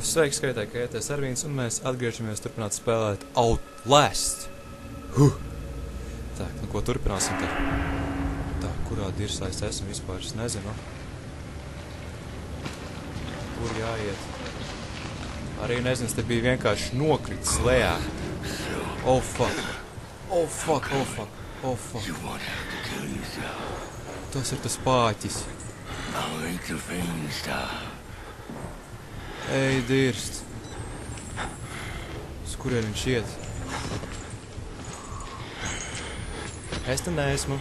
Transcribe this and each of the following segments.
Sveiks, skaitāji, ka ETS Arvīns, un mēs atgriežamies turpināt spēlēt Outlast. Tā, nu ko turpināsim te? Tā, kurā dirsā es esmu vispār, es nezinu. Kur jāiet? Arī nezinu, te bija vienkārši nokritis lejā. Oh fuck. Oh fuck, oh fuck, oh fuck. Tas ir tas pāķis. Ej, dirst. Uz kurien viņš iet? Es te neesmu.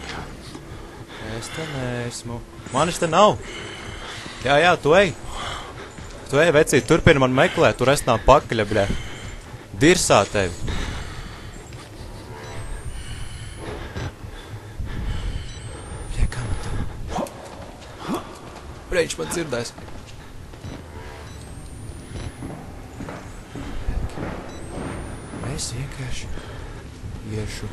Es te neesmu. Manis te nav. Jā, tu ej. Tu ej, vecīt, turpini man meklēt, tur es nav pakaļa, bļē. Dirsā tevi. Bļē, kā man te? Bļēč, man dzirdēs. Es vienkārši iešu.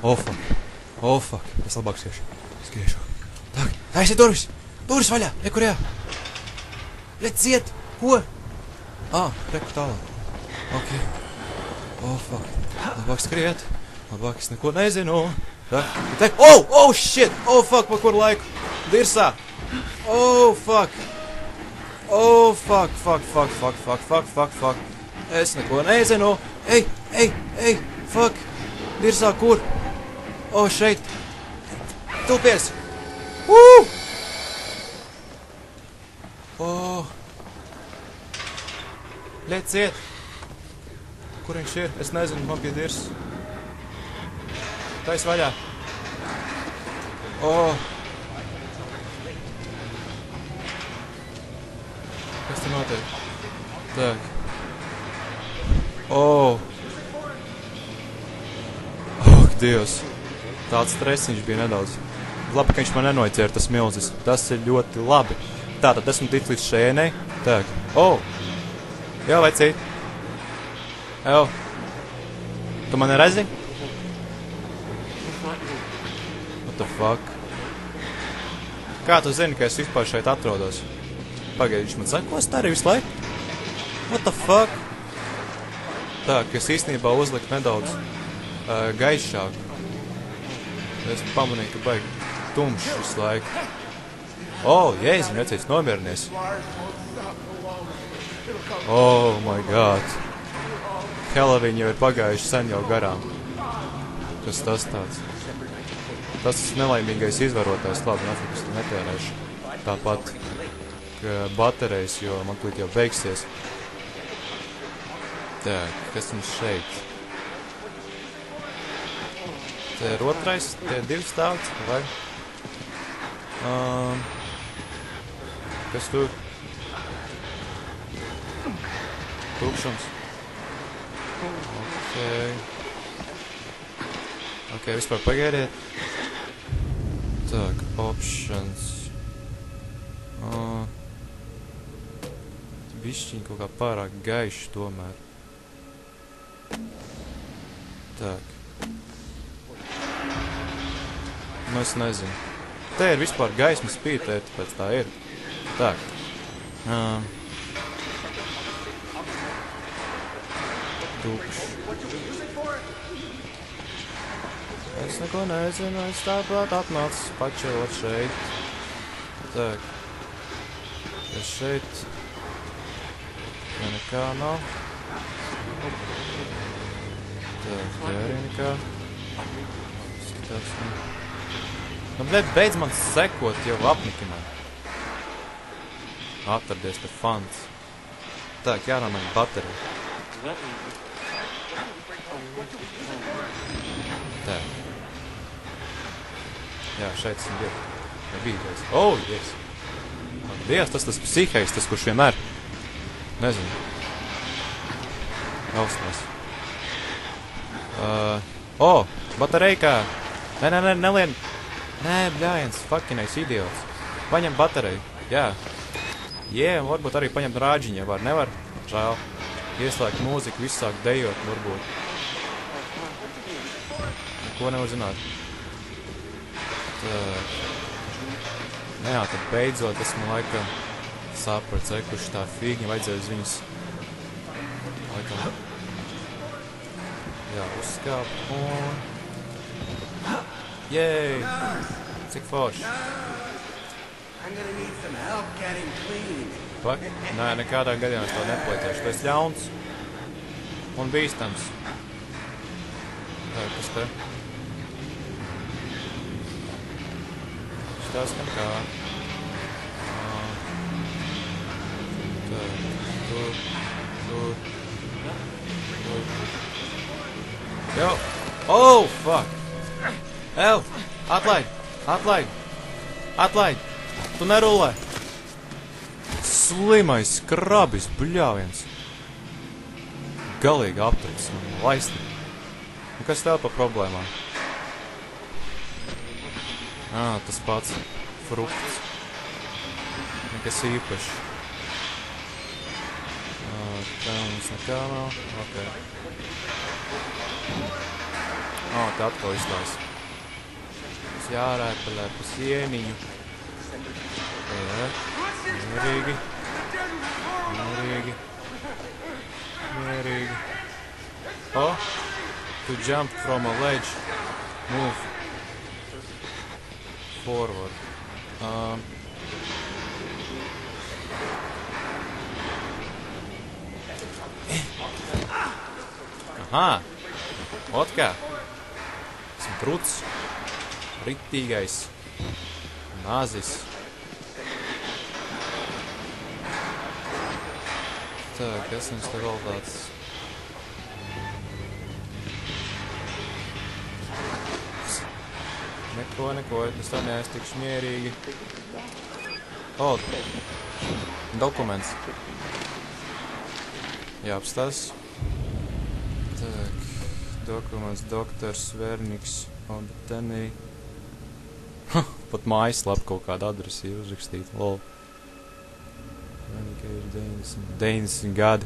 Oh fuck. Es labāk skriešu. Tā, aizsi durvis! Durvis vaļā! Rekurējā! Lec ciet! Ko? Reku tālāk. Ok. Oh fuck. Labāk skriet. Labāk es neko nezinu. Tā. Oh shit! Oh fuck, pa kur laiku? Dirsā! Oh fuck! Oh, fuck. Es neko nezinu. Ej, fuck. Dirsā, kur? Oh, šeit. Tupies. Oh. Leciet. Kur viņš ir? Es nezinu, man pie dirs. Tais vaļā. Oh. Kas te notiek? Tak. Oh, Dievs. Tāds stresiņš bija nedaudz. Labi, ka viņš man nenoķēra tas milzis. Tas ir ļoti labi. Tātad esmu tic līdz šēnei. Tak. Oh. Jā, vecīt. Evo. Tu mani redzi? What the fuck? Kā tu zini, ka es vispār šeit atrodos? Pagaid, viņš man sakos tā arī visu laiku? What the fuck? Tā, ka es īstenībā uzliku nedaudz gaišāku. Es pamanīju, ka baigi tumšs visu laiku. Oh, jēziņ, vecīts, nomierinies. Oh my god. Halloween jau ir pagājuši sen jau garām. Kas tas tāds? Tas nelaimīgais izvarotājs, labi, nafik, es to netērēšu. Tāpat baterijas, jo man tūlīt jau beigsies. Tā, kas mums šeit? Te ir otrais, te ir divi stāvs, vai? Kas tur? Tukšums. Ok, vispār pagaidiet. Tak, options. Bišķiņ kaut kā pārāk gaiši tomēr. Tak. Nu, es nezinu. Te ir vispār gaisma spītē, tāpēc tā ir. Tak. Tukš. Es neko nezinu, es tāpat atnācu pačelot šeit. Tak. Es šeit. Ja nekā nav. Tā, te arī nekā. Skatās, nu, beidz man sekot jau apnikinā. Atradies te fants. Tā, jānamaina baterija. Tā. Jā, šeit esmu bija. Nebīdēs. Oh, yes. Dievs, tas psihējs, tas kurš vienmēr. Nezinu. Ausnās. Batereikā. Nelien. Nē, bļājiens, fuckinais idiots. Paņem bateriju. Jā. Varbūt arī paņemt rāģiņu, ja nevar. Žēl. Ieslēgt mūziku, visu sāk dejot, varbūt. Neko nevar zināt. Tā. Nē, jā, tad beidzot esmu laikam saprats, kurš tā fīgņa vajadzēja uz viņas. Laikam. Jā, uzskāp un... Jej! Cik forši. Nē, nekādā gadījumā es to nepaliecēšu. Tu esi ļauns un bīstams. Tā, kas te? Šitās kam kā. Tā, tur. Jo! Oh, fuck! Elf! Atlaid! Tu nerulē! Slimais krabis, bļāviens! Galīgi aptriks man laisti. Un kas tev pa problēmām? Tas pats. Frukts. Nekas īpaši. Tā mums nekā nav. Ok. Tā atkal izklās. Jārēpelē pa sieniņu. Mierīgi. Oh, to jump from a ledge. Move. Forward. Aha. Ot kā. Esmu kruts. Rittīgais. Nazis. Tā, kas mums te vēl tāds? Neko, es tā neestikšu mierīgi. Dokuments. Jāapstās. Tak, dokuments, doktors, Verniks, Obetenī. Pat mājaslapa kaut kāda adresi ir uzrakstīta, lol. Vernika ir 90 gadi.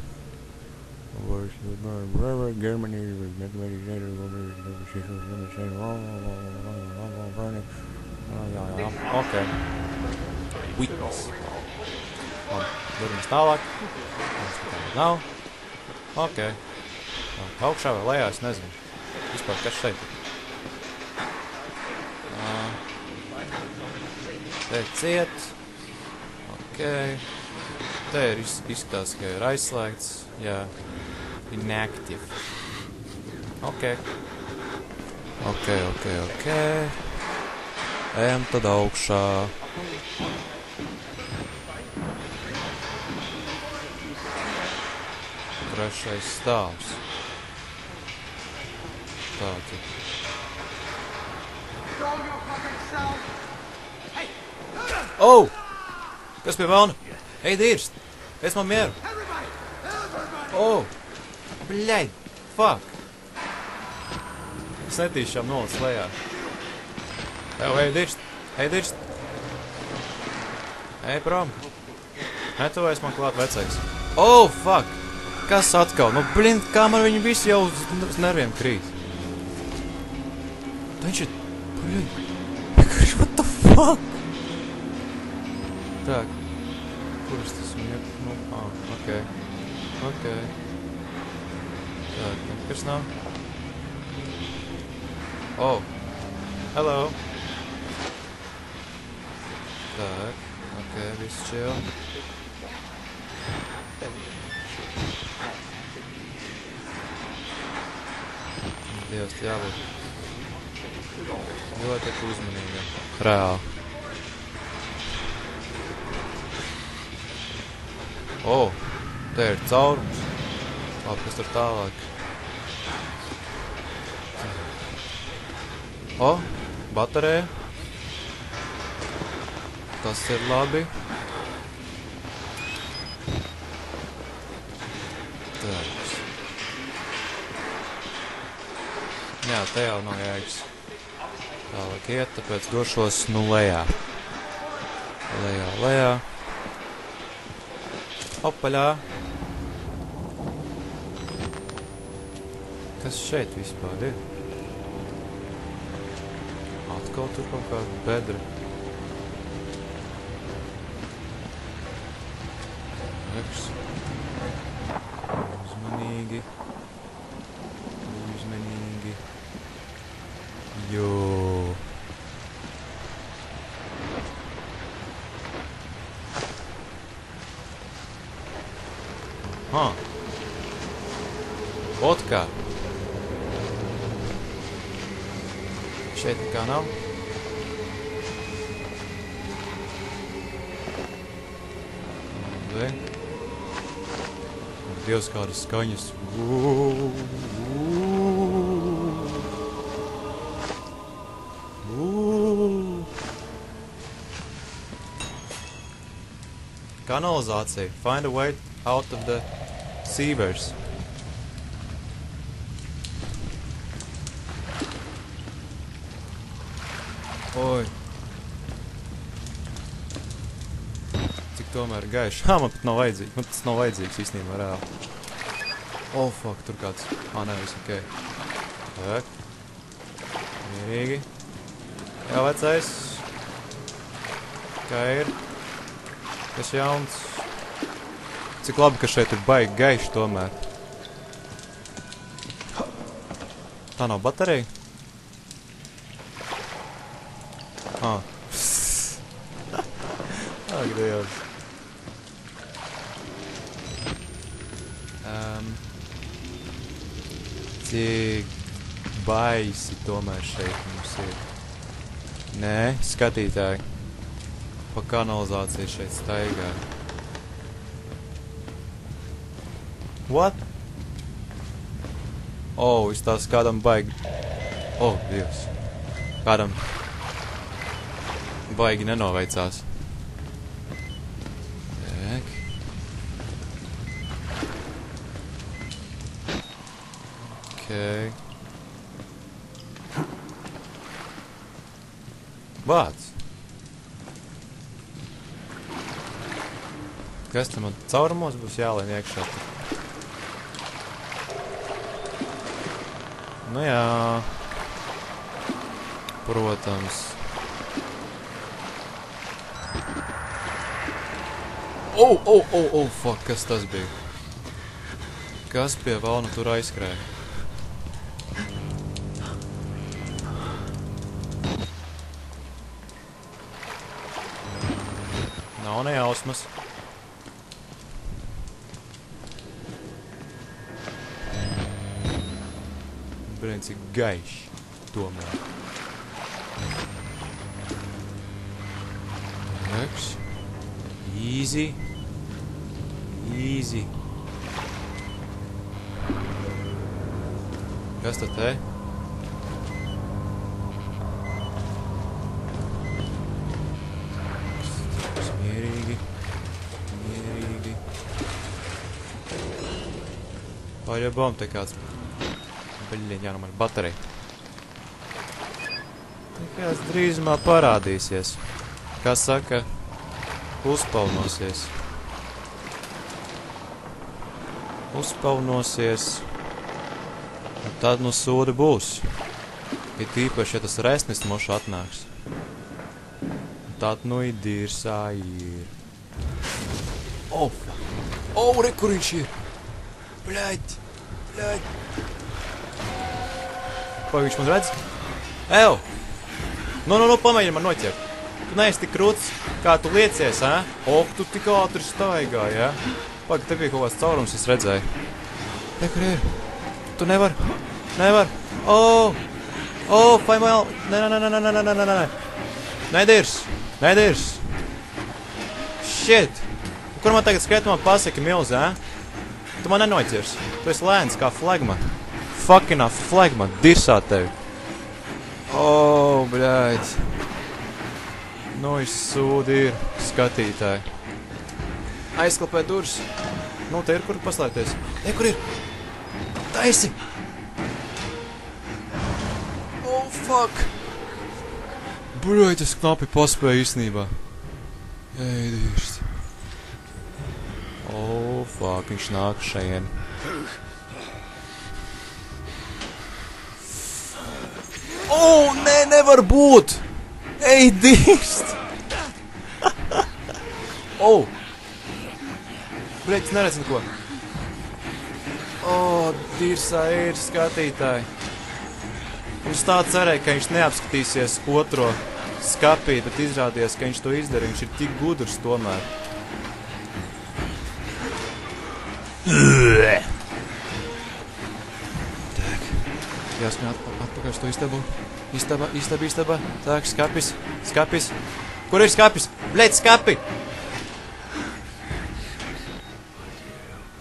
Germany jā, ok. Witness. Durams tālāk. Nav. Ok. Augšā vai lejā, es nezinu. Vispār, kas šeit? Te ir ciet. Ok. Te ir izskatās, ka ir aizslēgts. Jā. Inactive. Ok. Ejam tad augšā. Trešais stāvs. Tātad. Oh! Kas pie velna? Ej, dirst! Es man mieru! Oh! Bļaļ! Fuck! Es netīšām nolic lejā. Ej, dirst! Ej, prom! Netuvēs man klāt vecais. Oh, fuck! Kas atkal? Nu, blin, kā man viņi visi jau uz nerviem krīt. Viņš ir... Blin! What the fuck? Tā, kurš tas man ir? Nu, ok. Tā, kas nav? Oh, hello. Tā, ok, viss chill. Dievs, jābūt ļoti uzmanīgam. Reāli. Oh, te ir caurums. Labi, kas tur tālāk? Oh, baterija. Tas ir labi. Tā. Jā, te jau nav jēgas. Tālāk iet, tāpēc došos nu lejā. Lejā. Opaļā. Kas šeit vispār ir? Atkal tur kaut kāda bedra. Reks. Uzmanīgi. Uzmanīgi. Jo. Ha. Vodka. Šeit nekā nav. Dievs, kādas skaņas. Kanalizācija. Find a way out of the sewers. Oi. Cik tomēr ir gaiši. Man pat nav vajadzīgs. Man tas nav vajadzīgs īstenībā reāli. Oh, fuck, tur kāds. Nē, viss ok. Tak. Mierīgi. Jā, vecais. Kā ir? Kas jauns? Cik labi, ka šeit ir baigi gaiši tomēr. Tā nav baterija? Ak, Dievs. Cik baisi tomēr šeit mums ir. Nē, skatītāji. Pa kanalizāciju šeit staigā. What? Oh, izstās kādam baigi. Oh, Dievs. Kādam baigi nenoveicās. Tak. Okay. Vāc. Kas te man caurumos būs jālien iekšā? Nu jā. Protams. Oh, fuck, kas tas bija? Kas pie valna tur aizskrēja? Nav nejausmas. Brīn, cik gaiši tomēr. Reks. Easy. Easy. Kas tad te? Mierīgi. Mierīgi. Paļabām te kāds. Baļļiņ, jānomēr baterija. Te kāds drīzumā parādīsies. Kā saka, uzpaunosies. Uzpaunosies. Un tad nu sūdi būs. Ir tīpaši, ja tas resnis mošu atnāks. Tad nu ir dīrsā ir. Oh, re, kur viņš ir? Bļaļ. Ko viņš man redz? Ew! Nu, pamēģini man noķert. Tu neesi tik krūts, kā tu liecies, ā? Oh, tu tik ātri staigā, jā? Pag, te bija kaut kāds caurums, es redzēju. Re, kur ir? Tu nevar. Oh, paimēl. Nē. Nedirs. Shit. Kur man tagad skriet, man pasaka milz, ā? Tu man nenoķers. Tu esi lēns kā flagma. Fucking flagma. Dirsā tevi. Oh, bļaļ. Nu, sūdi ir skatītāji. Aizklapē durvis. Nu, te ir kur paslēpties. Kur ir? Taisi! Oh, fuck! Bļaļ, es knapi paspēju īstenībā. Ej, dirst. Oh, fuck, viņš nāk šajien. Oh, nē, nevar būt! Ej, dirst! Oh! Bļeķis, neredz neko. O, Dirsā ir skatītāji. Viņš tā cerēja, ka viņš neapskatīsies otro skapī, bet izrādījās, ka viņš to izdarīja. Viņš ir tik gudrs tomēr. Tak. Jāskan atpakaļ uz to istabu. Istaba. Tak, skapis. Kur ir skapis? Bļeķ, skapi!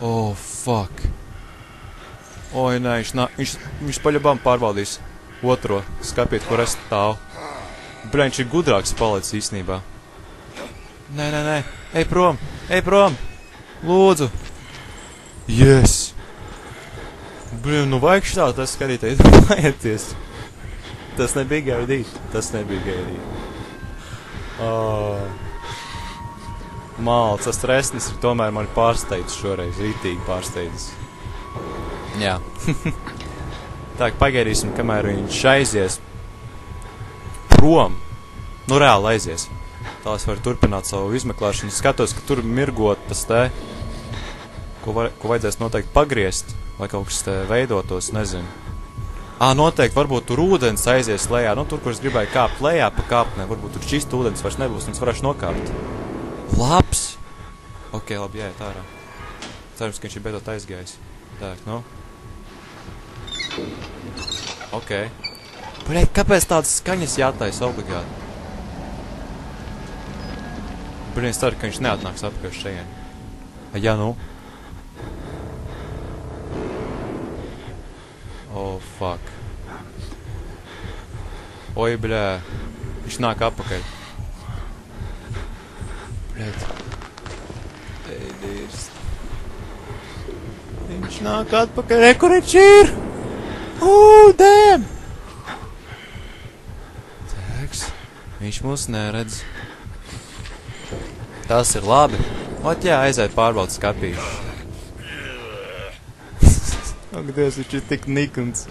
Oh, fuck. Oi, nē, viņš paļabām pārbaudīs otro skapīt, kur es stāvu. Bļeķ, viņš ir gudrāks palicis īstenībā. Nē, ej prom! Lūdzu! Yes! Bļeķ, nu vajag šitā, tas skatīties, paieties. Tas nebija gaidīt. Māls, tas resnis ir tomēr mani pārsteidzis šoreiz, rītīgi pārsteidzis. Jā. Tā, pagaidīsim, kamēr viņš aizies prom. Nu, reāli aizies. Tā es varu turpināt savu izmeklēšanu. Skatos, ka tur mirgot tas te, ko vajadzēs noteikti pagriezt, lai kaut kas te veidotos, nezinu. Noteikti, varbūt tur ūdens aizies lejā. Nu, tur, kur es gribēju kāpt lejā pa kāpnē, varbūt tur čist ūdens vairs nebūs, un es varēšu nokāpt. Labs! Ok, labi, jāiet ārā. Cerams, ka viņš ir beidzot aizgājis. Tā, nu. Ok. Bļeķ, kāpēc tādas skaņas jātaisa obligāti? Bļeķ, es ceru, ka viņš neatnāks atpakaļ šajien. Jā, nu. Oh, fuck. Oi, bļē. Viņš nāk atpakaļ. Bļēt. Teidīrs. Viņš nāk atpakaļ. Kur viņš ir? Damn! Tēks. Viņš mūs neredz. Tas ir labi. Ot jā, aiziet pārbaudas skapīšu. Ak, Dievs, viņš ir tik nikns.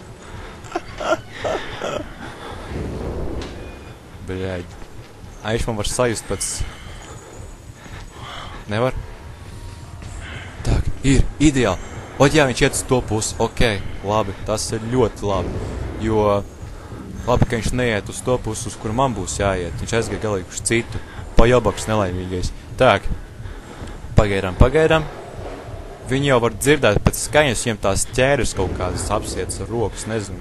Bļaļ. Viņš man var sajust pēc... Nevar? Tak, ir, ideāli. Ot jā, viņš iet uz to pusi. Ok, labi, tas ir ļoti labi. Jo... Labi, ka viņš neiet uz to pusi, uz kuru man būs jāiet. Viņš aizgāja galīgi uz citu. Pajobaks nelaimīgais. Tak, pagaidām. Viņi jau var dzirdēt pēc skaņas, viņiem tās ķēris kaut kādas apsietas ar rokas, nezinu.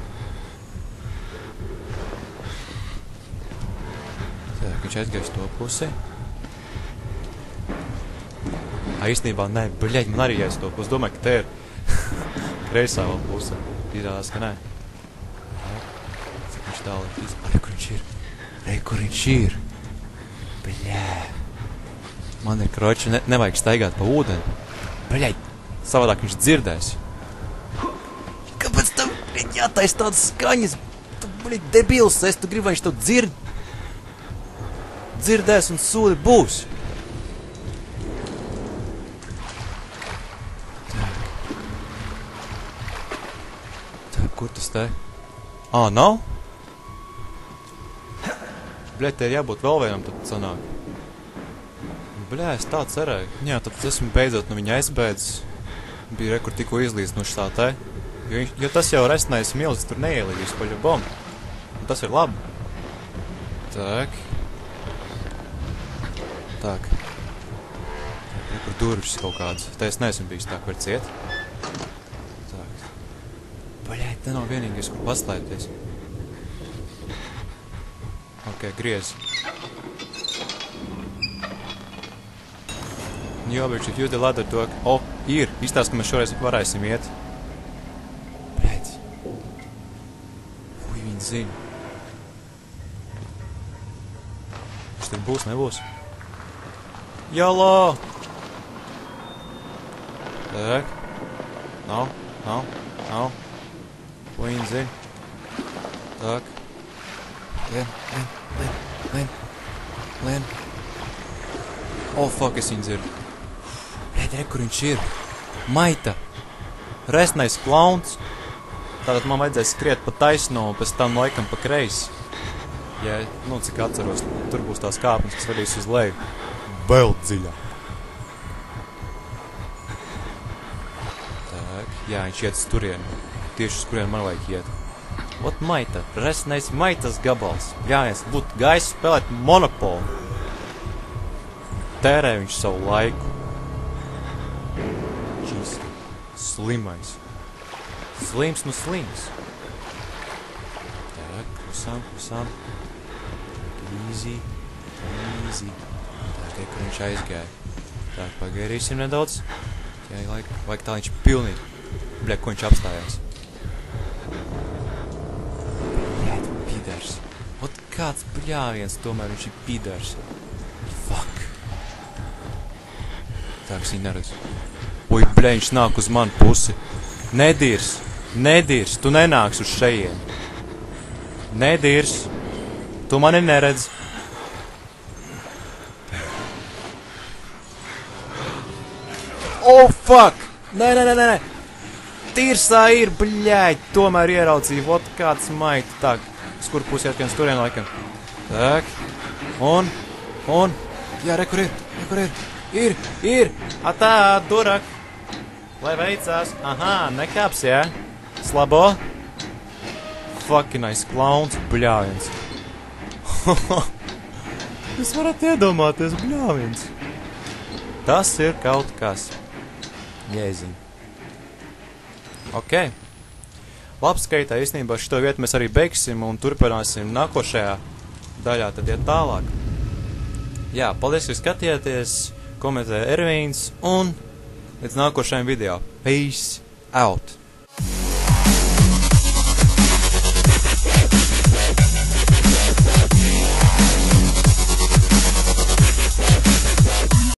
Tā, viņš aizgājis to pusi. Īstenībā, nē, bļeļ, man arī jāiz to pusi. Domāju, ka te ir kreisā vēl puse. Izrādās, ka nē. Cik viņš tālāk. Kur viņš ir? Bļē. Man ir kroči, nevajag staigāt pa ūdeni. Bļeļ. Savādāk viņš dzirdēs. Kāpēc tam jātais tādas skaņas? Tu, bļeļ, debils, tu gribi, vai viņš tev dzirdēs un sūdi būs. Tā, kur tas te? Nav? Bļeļ, te ir jābūt vēl vienam, tad sanāk. Bļē, es tā cerēju. Jā, tad esmu beidzot no viņa aizbēdzis. Bija kur tikko izlīdz no šitā te. Jo tas jau resnais milzis tur neielīdīs paļabom. Un tas ir labi. Tak. Kur durvis kaut kādas. Te es neesmu bijis tā, kur ciet. Tak. Baļai, te nav vienīgais, kur paslēpties. Ok, griez. Jobič, if you the ladder to... ir. Izstāst, ka mēs šoreiz varēsim iet. Bļēc. Ui, viņi zina. Viņš te būs, nebūs? Jalo! Tak. Nav. Ko viņi zina? Tak. Lien. Oh, fuck, es viņu dzirdu. Re, kur viņš ir? Maita. Resnais klauns. Tātad man vajadzēs skriet pa taisno un pēc tam laikam pa kreisi. Ja, nu, cik atceros, tur būs tās kāpnes, kas vedīs uz leju. Vēl dziļāk. Jā, viņš iet uz turieni. Tieši uz kurien man vajag iet. Ot maita, resnais maitas gabals. Jāies, būtu gājis spēlēt Monopolu. Tērē viņš savu laiku. Šis slimais. Slims nu slims. Tā, klusām. Easy. Tā, tie, kur viņš aizgāja. Tā, pagairīsim nedaudz. Jā, laik tā viņš pilnīgi. Bļa, ko viņš apstājās. Bļa, pidars. Ot kāds bļāviens, tomēr viņš ir pidars. Fuck. Tā, kas viņi neredz. Ui, bļa, viņš nāk uz manu pusi. Nedirs, tu nenāks uz šejien. Nedirs, tu mani neredz. Oh, fuck! Nē. Tirsā ir, bļaļ, tomēr ieraudzīju, vot kāds maita. Tā, uz kur pusi iet, viens turien laikam. Tak, un, jā, re, kur ir? Ir! Atā, durak! Lai veicās. Aha, nekāps, jā? Slabo? Fuckinais klauns, bļāviens. Jūs varat iedomāties, bļāviens. Tas ir kaut kas. Jēziņ. Ok. Labskaitā, īstenībā šito vietu mēs arī beigsim un turpināsim nākošajā daļā, tad iet tālāk. Jā, paldies, ka skatījāties, komentē Ervīns un līdz nākošajam video. Peace out!